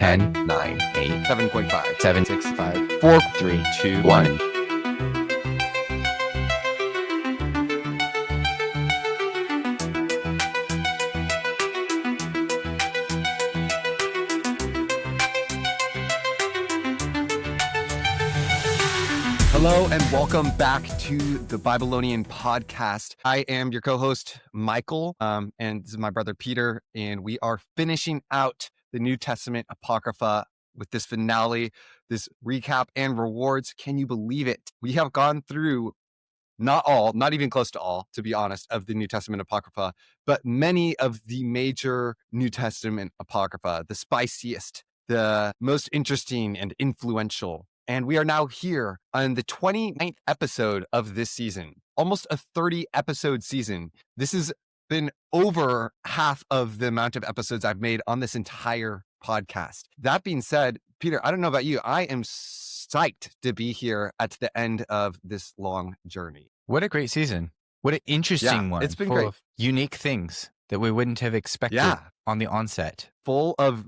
10, 9, 8, 7.5, 7, 6, 5, 4, 3, 2, 1. 1. Hello and welcome back to the Babylonian podcast. I am your co-host, Michael, and this is my brother, Peter, and we are finishing out the New Testament Apocrypha with this finale, this recap and rewards. Can you believe it? We have gone through not all, not even close to all, to be honest, of the New Testament Apocrypha, but many of the major New Testament Apocrypha, the spiciest, the most interesting and influential. And we are now here on the 29th episode of this season, almost a 30 episode season. This has been over half of the amount of episodes I've made on this entire podcast. That being said, Peter, I don't know about you. I am psyched to be here at the end of this long journey. What a great season. What an interesting one. It's been full great. of unique things that we wouldn't have expected on the onset. Full of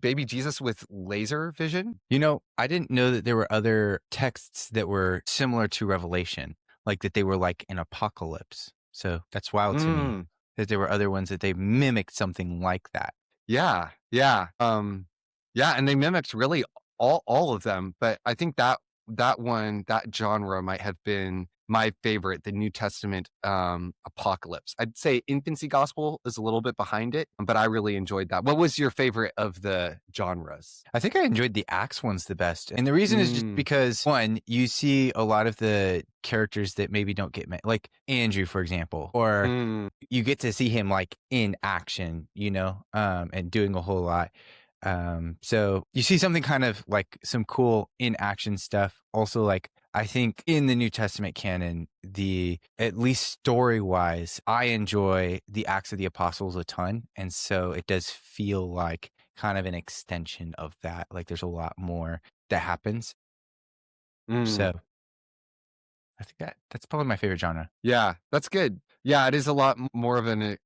baby Jesus with laser vision. You know, I didn't know that there were other texts that were similar to Revelation, like that they were like an apocalypse. So that's wild to me that there were other ones that they mimicked something like that. Yeah. And they mimicked really all of them, but I think that genre might have been my favorite, the New Testament Apocalypse. I'd say Infancy Gospel is a little bit behind it, but I really enjoyed that. What was your favorite of the genres? I think I enjoyed the Acts ones the best. And the reason is just because, one, you see a lot of the characters that maybe don't get met, like Andrew, for example, or you get to see him like in action, you know, and doing a whole lot. So you see something kind of like some cool in action stuff. Also, like, I think in the New Testament canon, at least story wise, I enjoy the Acts of the Apostles a ton. And so it does feel like kind of an extension of that. Like there's a lot more that happens. So I think that's probably my favorite genre. Yeah, that's good. Yeah, it is a lot more of an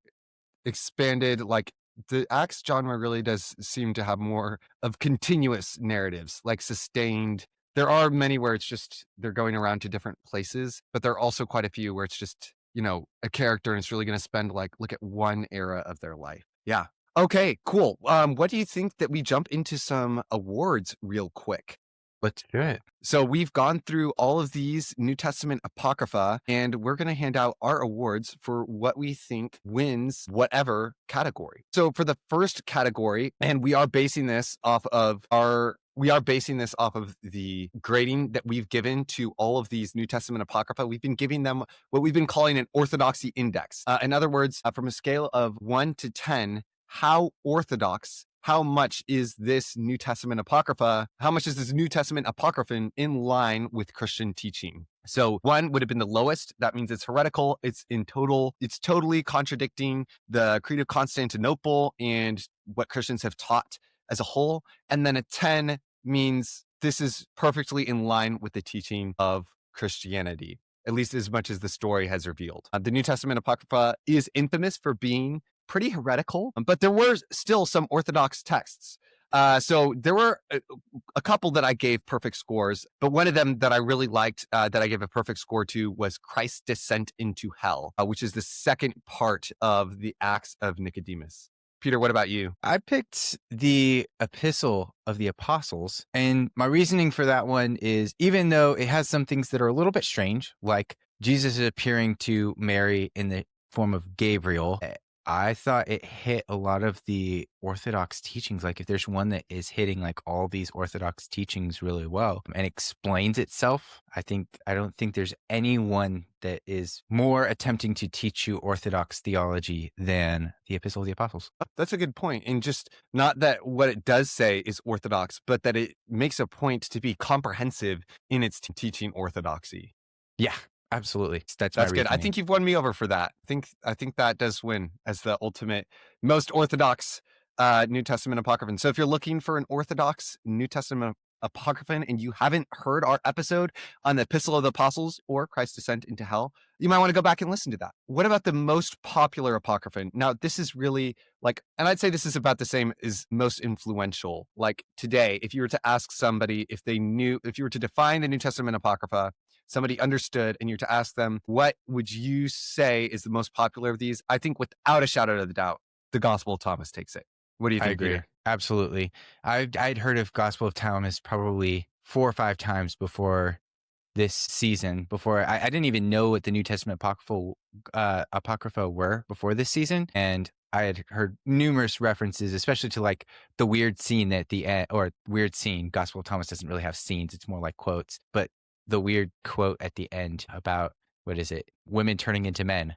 expanded, like, the Acts genre really does seem to have more of continuous narratives, like sustained. There are many where it's just they're going around to different places, but there are also quite a few where it's just, you know, a character and it's really going to spend look at one era of their life. Yeah. Okay, cool. What do you think that we jump into some awards real quick? Let's do it. So we've gone through all of these New Testament Apocrypha, and we're going to hand out our awards for what we think wins whatever category. So for the first category, and we are basing this off of the grading that we've given to all of these New Testament Apocrypha. We've been giving them what we've been calling an orthodoxy index. In other words, from a scale of 1 to 10, how orthodox, how much is this New Testament Apocrypha, how much is this New Testament Apocrypha in line with Christian teaching? So 1 would have been the lowest. That means it's heretical. It's totally contradicting the Creed of Constantinople and what Christians have taught as a whole. And then a 10 means this is perfectly in line with the teaching of Christianity, at least as much as the story has revealed. The New Testament Apocrypha is infamous for being pretty heretical, but there were still some orthodox texts. So there were a couple that I gave perfect scores, but one of them that I really liked that I gave a perfect score to was Christ's descent into hell, which is the second part of the Acts of Nicodemus. Peter, what about you? I picked the Epistle of the Apostles, and my reasoning for that one is, even though it has some things that are a little bit strange, like Jesus is appearing to Mary in the form of Gabriel, I thought it hit a lot of the Orthodox teachings. Like if there's one that is hitting like all these Orthodox teachings really well and explains itself, I don't think there's anyone that is more attempting to teach you Orthodox theology than the Epistle of the Apostles. That's a good point. And just not that what it does say is Orthodox, but that it makes a point to be comprehensive in its teaching orthodoxy. Yeah. Absolutely. That's good. I think you've won me over for that. I think that does win as the ultimate, most orthodox New Testament Apocrypha. So if you're looking for an orthodox New Testament Apocryphon and you haven't heard our episode on the Epistle of the Apostles or Christ's descent into hell, you might want to go back and listen to that. What about the most popular Apocryphon? Now, this is really like, and I'd say this is about the same as most influential. Like today, if you were to ask somebody if they knew, if you were to define the New Testament Apocrypha, somebody understood, and you're to ask them, what would you say is the most popular of these? I think without a shadow of a doubt, the Gospel of Thomas takes it. What do you think, I agree. Peter? Absolutely. I'd heard of Gospel of Thomas probably 4 or 5 times before this season. Before I didn't even know what the New Testament Apocrypha were before this season. And I had heard numerous references, especially to like the weird scene at the end, or weird scene. Gospel of Thomas doesn't really have scenes. It's more like quotes, but the weird quote at the end about, what is it? Women turning into men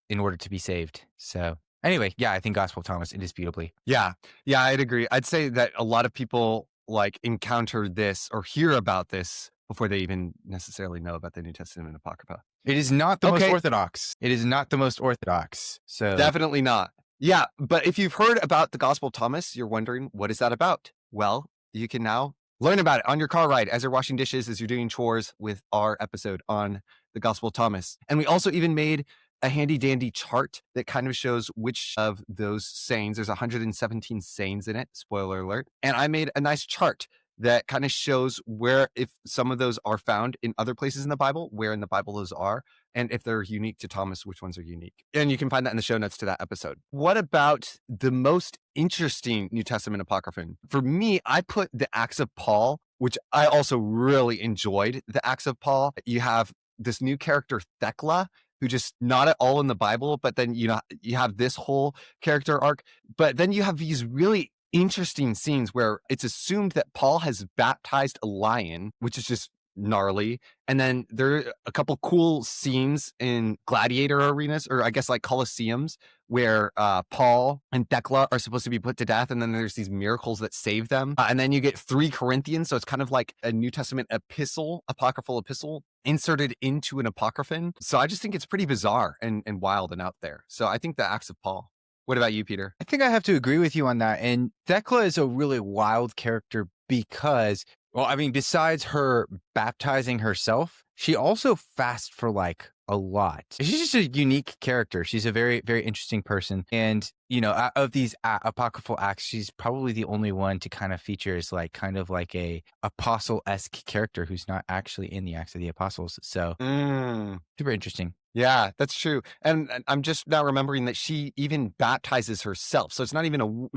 in order to be saved. So anyway, yeah, I think Gospel of Thomas indisputably. Yeah, I'd agree. I'd say that a lot of people like encounter this or hear about this before they even necessarily know about the New Testament Apocrypha. It is not the most orthodox. It is not the most orthodox. So definitely not. Yeah, but if you've heard about the Gospel of Thomas, you're wondering, what is that about? Well, you can now learn about it on your car ride as you're washing dishes, as you're doing chores, with our episode on the Gospel of Thomas. And we also even made a handy dandy chart that kind of shows which of those sayings, there's 117 sayings in it, spoiler alert. And I made a nice chart that kind of shows where, if some of those are found in other places in the Bible, where in the Bible those are, and if they're unique to Thomas, which ones are unique. And you can find that in the show notes to that episode. What about the most interesting New Testament Apocryphon? For me, I put the Acts of Paul, which I also really enjoyed the Acts of Paul. You have this new character, Thecla, who just not at all in the Bible, but then, you know, you have this whole character arc, but then you have these really interesting scenes where it's assumed that Paul has baptized a lion, which is just gnarly. And then there are a couple cool scenes in gladiator arenas, or I guess like coliseums, where Paul and Thecla are supposed to be put to death, and then there's these miracles that save them. And then you get 3 Corinthians, so it's kind of like a New Testament epistle, apocryphal epistle, inserted into an apocryphon. So I just think it's pretty bizarre and wild and out there. So I think the Acts of Paul. What about you, Peter? I think I have to agree with you on that. And Thecla is a really wild character because, well, I mean, besides her baptizing herself, she also fasts for like a lot. She's just a unique character. She's a very, very interesting person. And, you know, of these apocryphal acts, she's probably the only one to kind of feature as like kind of like a apostle-esque character who's not actually in the Acts of the Apostles. So super interesting. Yeah, that's true. And I'm just now remembering that she even baptizes herself. So it's not even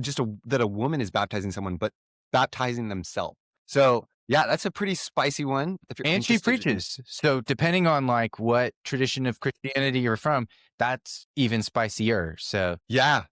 that a woman is baptizing someone, but baptizing themselves. So yeah, that's a pretty spicy one. And she preaches. So depending on like what tradition of Christianity you're from, that's even spicier. So yeah,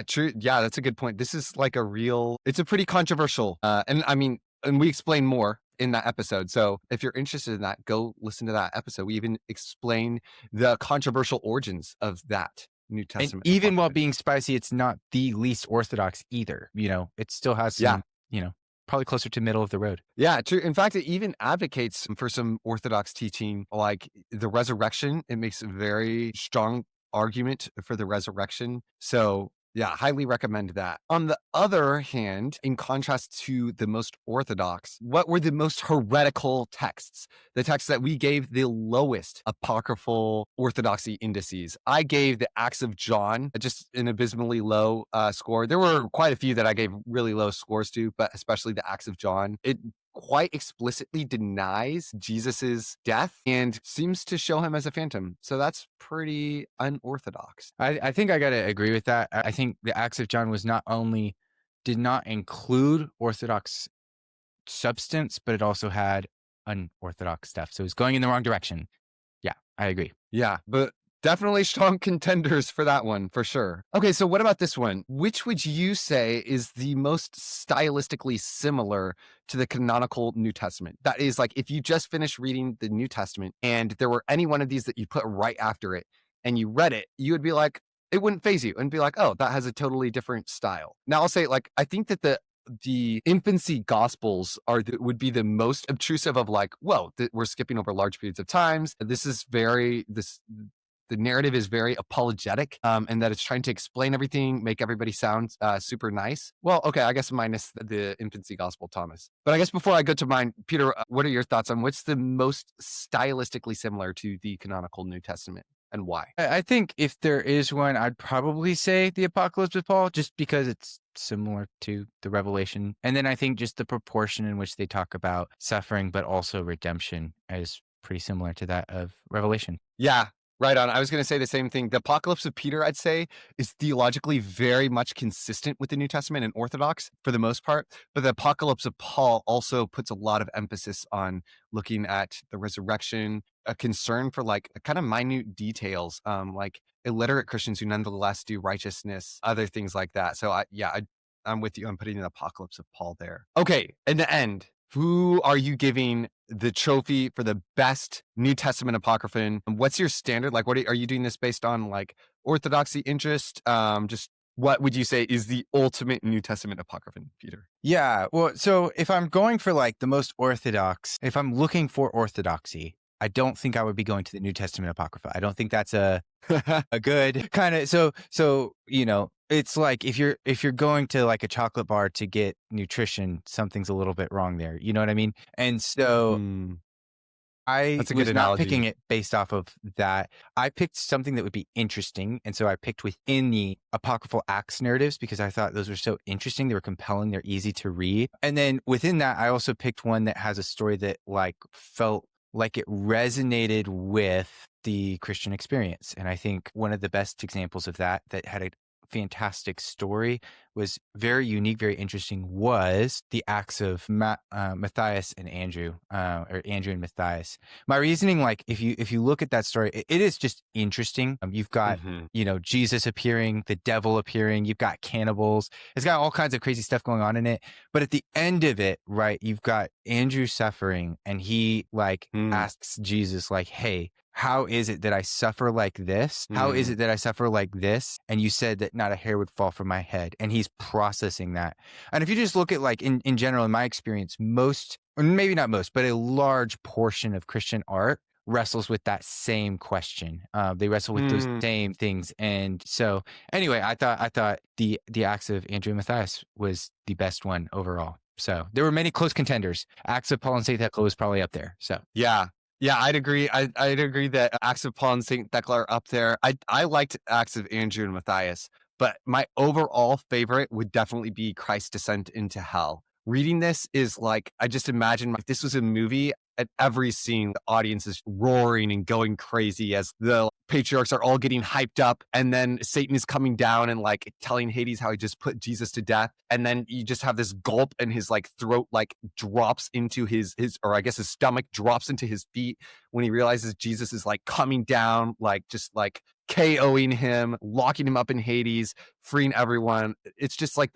true. Yeah, that's a good point. This is like it's a pretty controversial. And I mean, and we explain more in that episode. So if you're interested in that, go listen to that episode. We even explain the controversial origins of that New Testament. And even while being spicy, it's not the least orthodox either. You know, it still has some, you know, probably closer to middle of the road. Yeah, true. In fact, it even advocates for some orthodox teaching, like the resurrection. It makes a very strong argument for the resurrection. So yeah, highly recommend that. On the other hand, in contrast to the most orthodox, what were the most heretical texts? The texts that we gave the lowest apocryphal orthodoxy indices. I gave the Acts of John just an abysmally low score. There were quite a few that I gave really low scores to, but especially the Acts of John. It quite explicitly denies Jesus's death and seems to show him as a phantom. So that's pretty unorthodox. I think I got to agree with that. I think the Acts of John did not include orthodox substance, but it also had unorthodox stuff. So it's going in the wrong direction. Yeah, I agree. Yeah, but definitely strong contenders for that one, for sure. Okay, so what about this one? Which would you say is the most stylistically similar to the canonical New Testament? That is, like, if you just finished reading the New Testament and there were any one of these that you put right after it and you read it, you would be like, it wouldn't faze you and be like, oh, that has a totally different style. Now I'll say, like, I think that the infancy gospels would be the most obtrusive of like, whoa, we're skipping over large periods of times. This the narrative is very apologetic, and that it's trying to explain everything, make everybody sound super nice. Well, okay, I guess minus the infancy gospel, Thomas. But I guess before I go to mine, Peter, what are your thoughts on what's the most stylistically similar to the canonical New Testament? And why? I think if there is one, I'd probably say the Apocalypse with Paul, just because it's similar to the Revelation. And then I think just the proportion in which they talk about suffering, but also redemption is pretty similar to that of Revelation. Yeah, right on. I was going to say the same thing. The Apocalypse of Peter, I'd say, is theologically very much consistent with the New Testament and Orthodox for the most part. But the Apocalypse of Paul also puts a lot of emphasis on looking at the resurrection, a concern for like kind of minute details, like illiterate Christians who nonetheless do righteousness, other things like that. So I'm with you. I'm putting the Apocalypse of Paul there. Okay, in the end, who are you giving the trophy for the best New Testament Apocrypha? What's your standard? Like, are you doing this based on like orthodoxy interest? Just what would you say is the ultimate New Testament Apocrypha, Peter? Yeah, well, so if I'm going for like the most orthodox, if I'm looking for orthodoxy, I don't think I would be going to the New Testament Apocrypha. I don't think that's a good kind of, so, you know, it's like if you're going to like a chocolate bar to get nutrition, something's a little bit wrong there. You know what I mean? And so I was not picking it based off of that. I picked something that would be interesting. And so I picked within the apocryphal Acts narratives because I thought those were so interesting. They were compelling. They're easy to read. And then within that, I also picked one that has a story that like felt like it resonated with the Christian experience. And I think one of the best examples of that had a fantastic story, was very unique, very interesting, was the Acts of Matthias and Andrew, or Andrew and Matthias. My reasoning, like if you look at that story, it is just interesting. You've got you know, Jesus appearing, the devil appearing, you've got cannibals, it's got all kinds of crazy stuff going on in it. But at the end of it, right, you've got Andrew suffering, and he like asks Jesus, like, hey, how is it that I suffer like this? How is it that I suffer like this? And you said that not a hair would fall from my head. And he's processing that. And if you just look at like in general, in my experience, most, or maybe not most, but a large portion of Christian art wrestles with that same question. They wrestle with those same things. And so anyway, I thought the Acts of Andrew and Matthias was the best one overall. So there were many close contenders. Acts of Paul and St. Thecla was probably up there. So yeah, I'd agree. I'd agree that Acts of Paul and St. Thecla are up there. I liked Acts of Andrew and Matthias, but my overall favorite would definitely be Christ's descent into hell. Reading this is like, I just imagine if this was a movie, at every scene, the audience is roaring and going crazy as the patriarchs are all getting hyped up. And then Satan is coming down and like telling Hades how he just put Jesus to death. And then you just have this gulp and his like throat like drops into his, or I guess his stomach drops into his feet when he realizes Jesus is like coming down, like just like KOing him, locking him up in Hades, freeing everyone. It's just like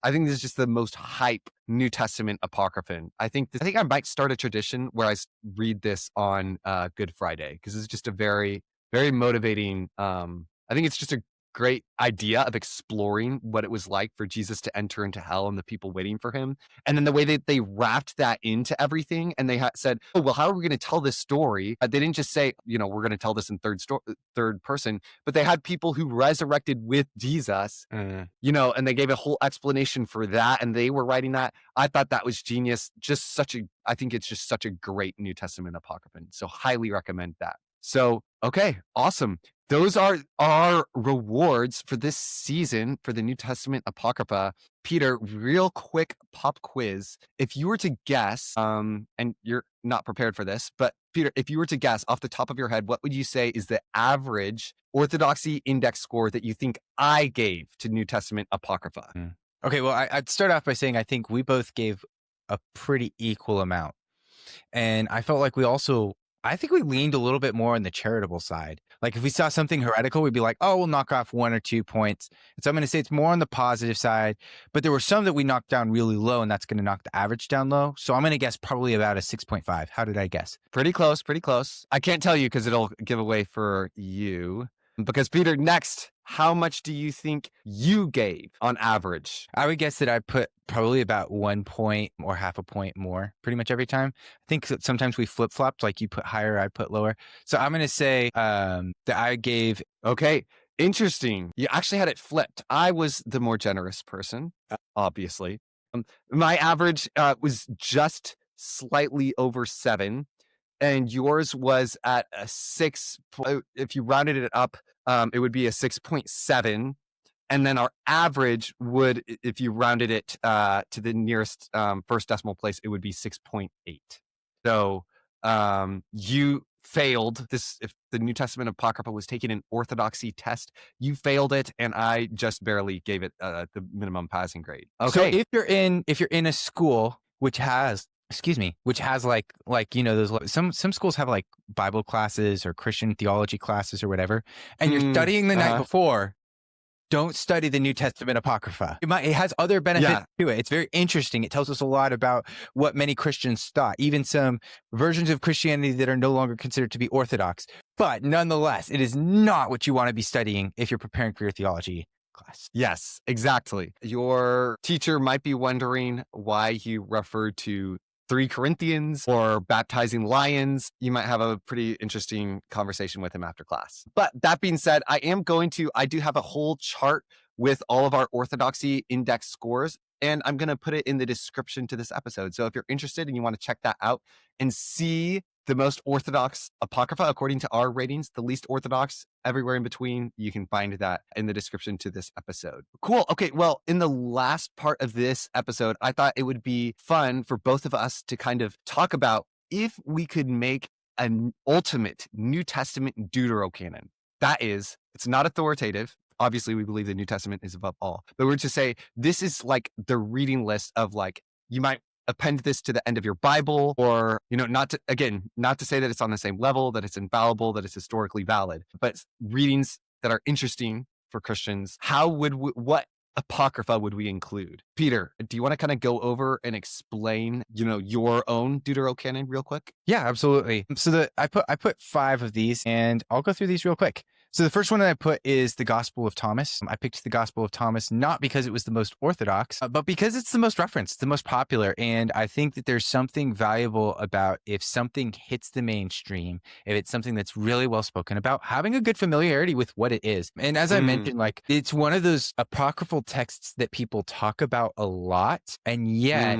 I think this is just the most hype New Testament Apocrypha. I think I might start a tradition where I read this on Good Friday, because it's just a very, very motivating. I think it's just a great idea of exploring what it was like for Jesus to enter into hell and the people waiting for him. And then the way that they wrapped that into everything, and they said, oh, well, how are we going to tell this story? They didn't just say, you know, we're going to tell this in third person, but they had people who resurrected with Jesus, you know, and they gave a whole explanation for that. And they were writing that. I thought that was genius. I think it's just such a great New Testament Apocrypha. So highly recommend that. So, okay, awesome. Those are our rewards for this season for the New Testament Apocrypha. Peter, real quick pop quiz. If you were to guess, and you're not prepared for this, but Peter, if you were to guess off the top of your head, what would you say is the average orthodoxy index score that you think I gave to New Testament Apocrypha? Okay, well, I'd start off by saying I think we both gave a pretty equal amount. And I felt like I think we leaned a little bit more on the charitable side. Like if we saw something heretical, we'd be like, oh, we'll knock off 1 or 2 points. And so I'm going to say it's more on the positive side, but there were some that we knocked down really low, and that's going to knock the average down low. So I'm going to guess probably about a 6.5. How did I guess? Pretty close. I can't tell you because it'll give away for you. Because Peter, next, how much do you think you gave on average? I would guess that I put probably about 1 point or half a point more pretty much every time. I think that sometimes we flip-flopped, like you put higher, I put lower. So I'm going to say that I gave... Okay, interesting. You actually had it flipped. I was the more generous person, obviously. My average was just slightly over 7. And yours was at a 6. If you rounded it up, it would be a 6.7. And then our average would, if you rounded it to the nearest first decimal place, it would be 6.8. So you failed this. If the New Testament Apocrypha was taking an orthodoxy test, you failed it, and I just barely gave it the minimum passing grade. Okay. So if you're in a school which has like those, some schools have like Bible classes or Christian theology classes or whatever, and you're studying the night before, don't study the New Testament Apocrypha. It has other benefits to it. It's very interesting. It tells us a lot about what many Christians thought, even some versions of Christianity that are no longer considered to be orthodox. But nonetheless, it is not what you want to be studying if you're preparing for your theology class. Yes, exactly. Your teacher might be wondering why you referred to 3 Corinthians or baptizing lions. You might have a pretty interesting conversation with him after class. But that being said, I do have a whole chart with all of our orthodoxy index scores, and I'm going to put it in the description to this episode. So if you're interested and you want to check that out and see the most orthodox apocrypha according to our ratings, the least orthodox, everywhere in between, you can find that in the description to this episode. Cool. Okay. Well, in the last part of this episode, I thought it would be fun for both of us to kind of talk about if we could make an ultimate New Testament Deuterocanon. That is, it's not authoritative. Obviously, we believe the New Testament is above all, but we're to say this is like the reading list of, like, you might append this to the end of your Bible, or, not to say that it's on the same level, that it's infallible, that it's historically valid, but readings that are interesting for Christians. What apocrypha would we include? Peter, do you want to kind of go over and explain, your own Deuterocanon real quick? Yeah, absolutely. So I put 5 of these, and I'll go through these real quick. So the first one that I put is the Gospel of Thomas. I picked the Gospel of Thomas not because it was the most orthodox, but because it's the most referenced, the most popular. And I think that there's something valuable about if something hits the mainstream, if it's something that's really well spoken about, having a good familiarity with what it is. And as I mentioned, like, it's one of those apocryphal texts that people talk about a lot. And yet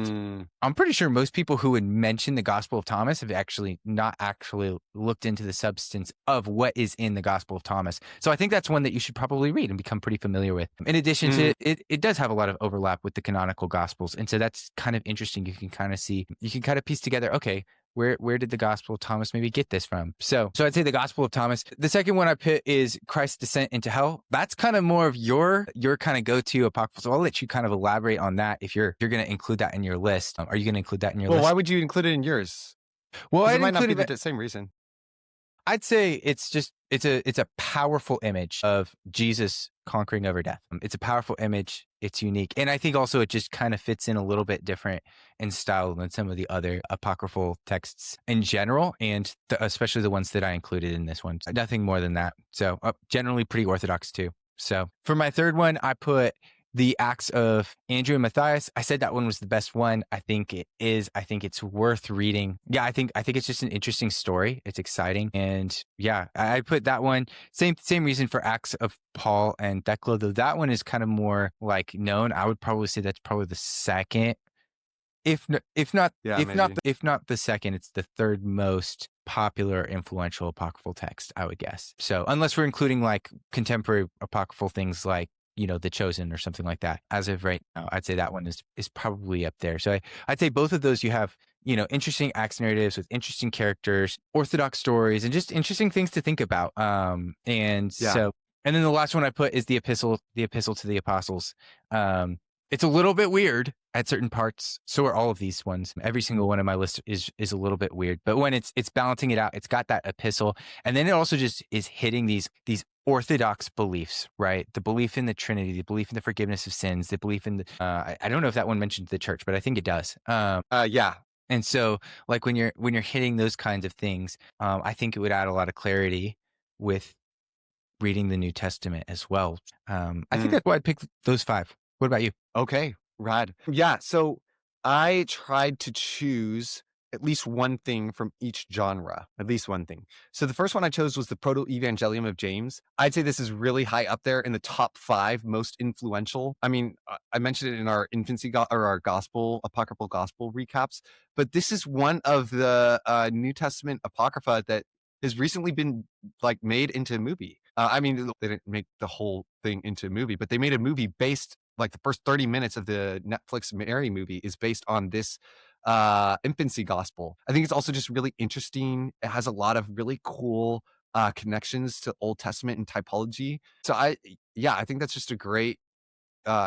I'm pretty sure most people who would mention the Gospel of Thomas have not actually looked into the substance of what is in the Gospel of Thomas. So I think that's one that you should probably read and become pretty familiar with. In addition to it does have a lot of overlap with the canonical Gospels. And so that's kind of interesting. You can kind of piece together, okay, where did the Gospel of Thomas maybe get this from? So I'd say the Gospel of Thomas. The second one I put is Christ's descent into hell. That's kind of more of your kind of go-to apocryphal. So I'll let you kind of elaborate on that if you're going to include that in your list. Are you going to include that in your list? Well, why would you include it in yours? Well, it might not be the same reason. I'd say it's a powerful image of Jesus conquering over death. It's a powerful image. It's unique. And I think also it just kind of fits in a little bit different in style than some of the other apocryphal texts in general, and especially the ones that I included in this one. Nothing more than that. So generally pretty orthodox too. So for my third one, I put the Acts of Andrew and Matthias. I said that one was the best one. I think it is. I think it's worth reading. Yeah, I think it's just an interesting story. It's exciting. And yeah, I put that one. Same reason for Acts of Paul and Thecla, though that one is kind of more like known. I would probably say that's probably the second. If not the second, it's the third most popular, influential apocryphal text, I would guess. So unless we're including like contemporary apocryphal things like, The Chosen or something like that. As of right now, I'd say that one is probably up there. So I'd say both of those, you have, interesting Acts narratives with interesting characters, orthodox stories, and just interesting things to think about. And then the last one I put is the epistle to the apostles. It's a little bit weird at certain parts. So are all of these ones. Every single one on my list is a little bit weird. But when it's balancing it out, it's got that epistle. And then it also just is hitting these orthodox beliefs, right? The belief in the Trinity, the belief in the forgiveness of sins, the belief in I don't know if that one mentioned the church, but I think it does. Yeah. And so like when you're hitting those kinds of things, I think it would add a lot of clarity with reading the New Testament as well. I think that's why I'd pick those 5. What about you? Okay, rad. Yeah, so I tried to choose at least one thing from each genre, at least one thing. So the first one I chose was the Proto-Evangelium of James. I'd say this is really high up there in the top 5 most influential. I mean, I mentioned it in our or our apocryphal gospel recaps, but this is one of the New Testament Apocrypha that has recently been like made into a movie. I mean, they didn't make the whole thing into a movie, but they made a movie based, like the first 30 minutes of the Netflix Mary movie is based on this infancy gospel. I think it's also just really interesting. It has a lot of really cool connections to Old Testament and typology. So I think that's just a great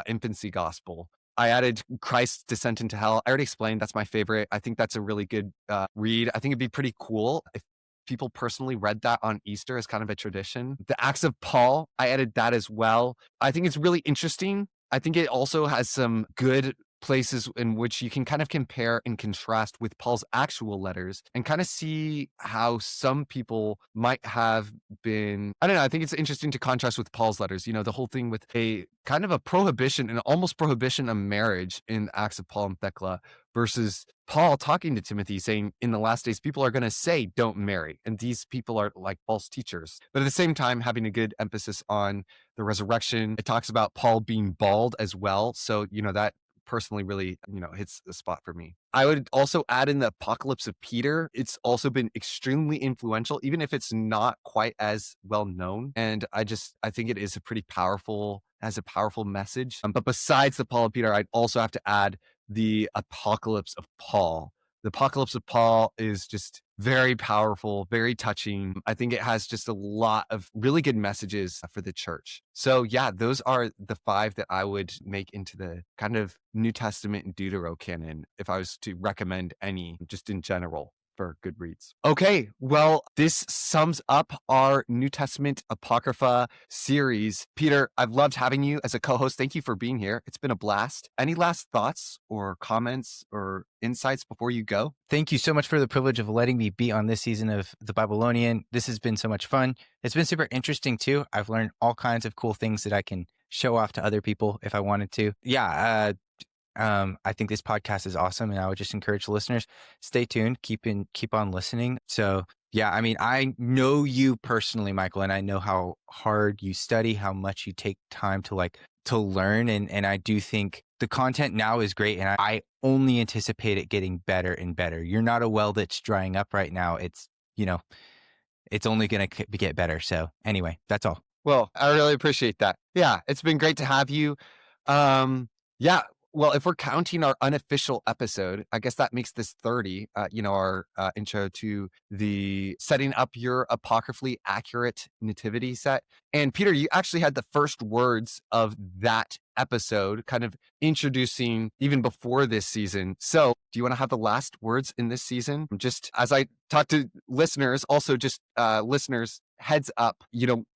infancy gospel. I added Christ's descent into hell. I already explained that's my favorite. I think that's a really good read. I think it'd be pretty cool if people personally read that on Easter as kind of a tradition. The Acts of Paul, I added that as well. I think it's really interesting. I think it also has some good places in which you can kind of compare and contrast with Paul's actual letters and kind of see how some people might have been, I don't know, I think it's interesting to contrast with Paul's letters, the whole thing with a kind of a prohibition, an almost prohibition of marriage in Acts of Paul and Thecla versus Paul talking to Timothy saying in the last days, people are going to say, don't marry. And these people are like false teachers. But at the same time, having a good emphasis on the resurrection. It talks about Paul being bald as well. So, that personally really, hits the spot for me. I would also add in the Apocalypse of Peter. It's also been extremely influential, even if it's not quite as well known. And I think it is has a powerful message. But besides the Paul of Peter, I'd also have to add the Apocalypse of Paul. The Apocalypse of Paul is just very powerful, very touching. I think it has just a lot of really good messages for the church. So yeah, those are the 5 that I would make into the kind of New Testament and Deuterocanon if I was to recommend any just in general for good reads. Okay, well, this sums up our New Testament Apocrypha series. Peter, I've loved having you as a co-host. Thank you for being here. It's been a blast. Any last thoughts or comments or insights before you go? Thank you so much for the privilege of letting me be on this season of The Babylonian. This has been so much fun. It's been super interesting too. I've learned all kinds of cool things that I can show off to other people if I wanted to. Yeah, I think this podcast is awesome, and I would just encourage the listeners, stay tuned, keep on listening. So yeah, I mean, I know you personally, Michael, and I know how hard you study, how much you take time to learn. And I do think the content now is great, and I only anticipate it getting better and better. You're not a well that's drying up right now. It's, it's only going to get better. So anyway, that's all. Well, I really appreciate that. Yeah, it's been great to have you. Yeah. Well, if we're counting our unofficial episode, I guess that makes this 30, our intro to the setting up your apocryphally accurate nativity set. And Peter, you actually had the first words of that episode kind of introducing even before this season. So do you want to have the last words in this season? Just as I talk to listeners, also just listeners, heads up,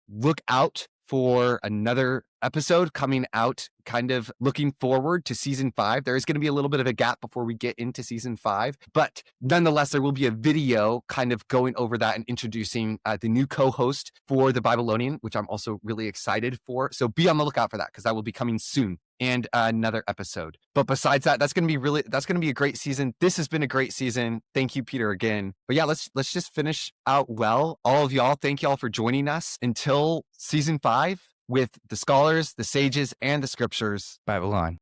look out for another episode coming out, kind of looking forward to season 5. There is going to be a little bit of a gap before we get into season 5, but nonetheless, there will be a video kind of going over that and introducing the new co-host for the Babylonian, which I'm also really excited for. So be on the lookout for that, because that will be coming soon. And another episode. But besides that, that's going to be a great season. This has been a great season. Thank you, Peter, again. But yeah, let's just finish out well. All of y'all, thank y'all for joining us until season 5 with the scholars, the sages, and the scriptures. Babylon.